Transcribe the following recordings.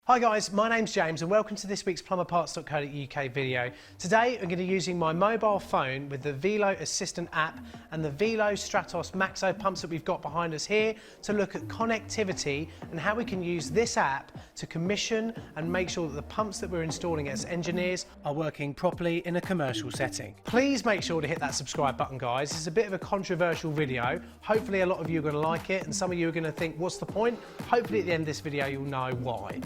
Hi guys, my name's James and welcome to this week's plumberparts.co.uk video. Today I'm going to be using my mobile phone with the Wilo Asistant app and the Wilo-Stratos MAXO pumps that we've got behind us here to look at connectivity and how we can use this app to commission and make sure that the pumps that we're installing as engineers are working properly in a commercial setting. Please make sure to hit that subscribe button guys. It's a bit of a controversial video. Hopefully a lot of you are going to like it and some of you are going to think what's the point? Hopefully at the end of this video you'll know why.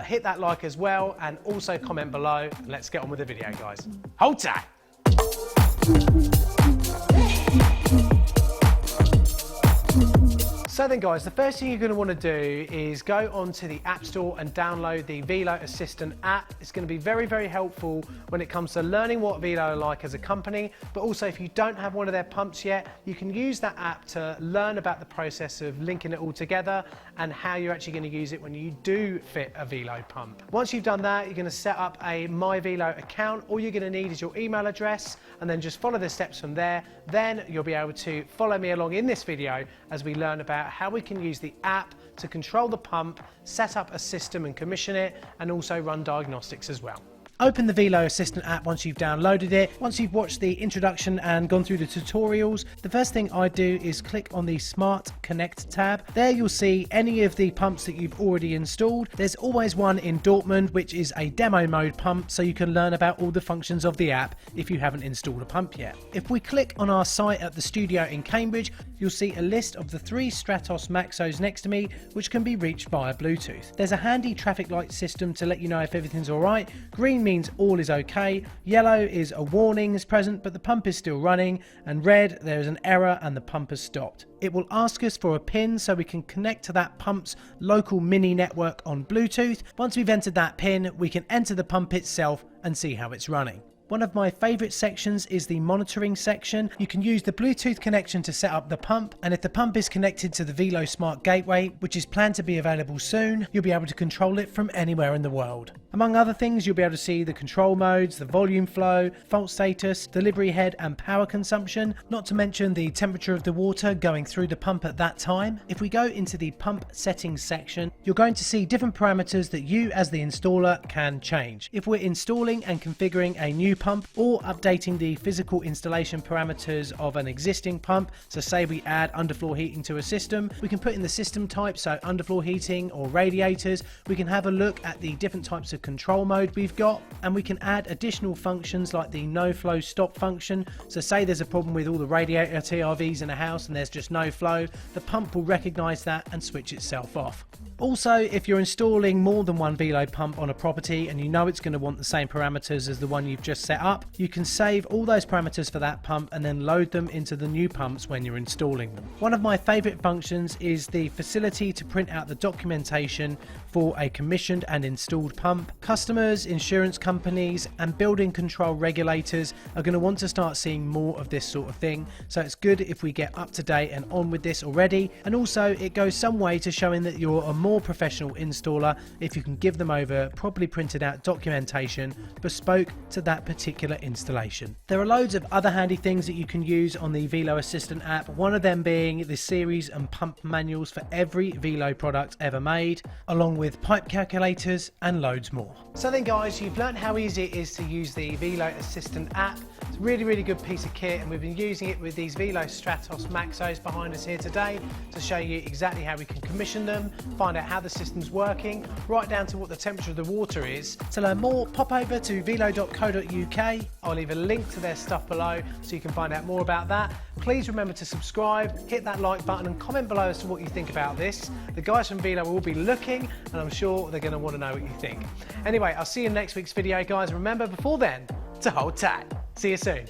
Hit that like as well and also comment below. Let's get on with the video guys. Hold tight! So then guys, the first thing you're going to want to do is go onto the App Store and download the Wilo Asistant app. It's going to be very, very helpful when it comes to learning what Wilo are like as a company, but also if you don't have one of their pumps yet, you can use that app to learn about the process of linking it all together and how you're actually going to use it when you do fit a Wilo pump. Once you've done that, you're going to set up a My Wilo account. All you're going to need is your email address and then just follow the steps from there. Then you'll be able to follow me along in this video as we learn about how we can use the app to control the pump, set up a system and commission it, and also run diagnostics as well. Open the Wilo Asistant app once you've downloaded it. Once you've watched the introduction and gone through the tutorials, the first thing I do is click on the Smart Connect tab. There you'll see any of the pumps that you've already installed. There's always one in Dortmund, which is a demo mode pump, so you can learn about all the functions of the app if you haven't installed a pump yet. If we click on our site at the studio in Cambridge, you'll see a list of the 3 Stratos MAXOs next to me, which can be reached via Bluetooth. There's a handy traffic light system to let you know if everything's all right. Green means all is okay, yellow is a warning is present but the pump is still running, and red there is an error and the pump has stopped. It will ask us for a pin so we can connect to that pump's local mini network on Bluetooth. Once we've entered that pin, we can enter the pump itself and see how it's running. One of my favourite sections is the monitoring section. You can use the Bluetooth connection to set up the pump, and if the pump is connected to the Wilo Smart Gateway, which is planned to be available soon, you'll be able to control it from anywhere in the world. Among other things, you'll be able to see the control modes, the volume flow, fault status, delivery head and power consumption, not to mention the temperature of the water going through the pump at that time. If we go into the pump settings section, you're going to see different parameters that you as the installer can change. If we're installing and configuring a new pump or updating the physical installation parameters of an existing pump, so say we add underfloor heating to a system, we can put in the system type, so underfloor heating or radiators. We can have a look at the different types of control mode we've got, and we can add additional functions like the no flow stop function. So say there's a problem with all the radiator TRVs in a house and there's just no flow, the pump will recognize that and switch itself off. Also, if you're installing more than one Wilo pump on a property and you know it's going to want the same parameters as the one you've just set up, you can save all those parameters for that pump and then load them into the new pumps when you're installing them. One of my favorite functions is the facility to print out the documentation for a commissioned and installed pump. Customers, insurance companies and building control regulators are going to want to start seeing more of this sort of thing, so it's good if we get up to date and on with this already, and also it goes some way to showing that you're a more professional installer if you can give them over properly printed out documentation bespoke to that particular installation. There are loads of other handy things that you can use on the Wilo Asistant app, one of them being the series and pump manuals for every Wilo product ever made, along with pipe calculators and loads more. So then guys, you've learned how easy it is to use the Wilo Asistant app. It's a really, really good piece of kit and we've been using it with these Wilo-Stratos MAXOs behind us here today to show you exactly how we can commission them, find out how the system's working, right down to what the temperature of the water is. To learn more, pop over to wilo.co.uk. I'll leave a link to their stuff below so you can find out more about that. Please remember to subscribe, hit that like button and comment below as to what you think about this. The guys from Wilo will be looking and I'm sure they're going to want to know what you think. Anyway, I'll see you in next week's video guys. Remember before then to hold tight. See you soon.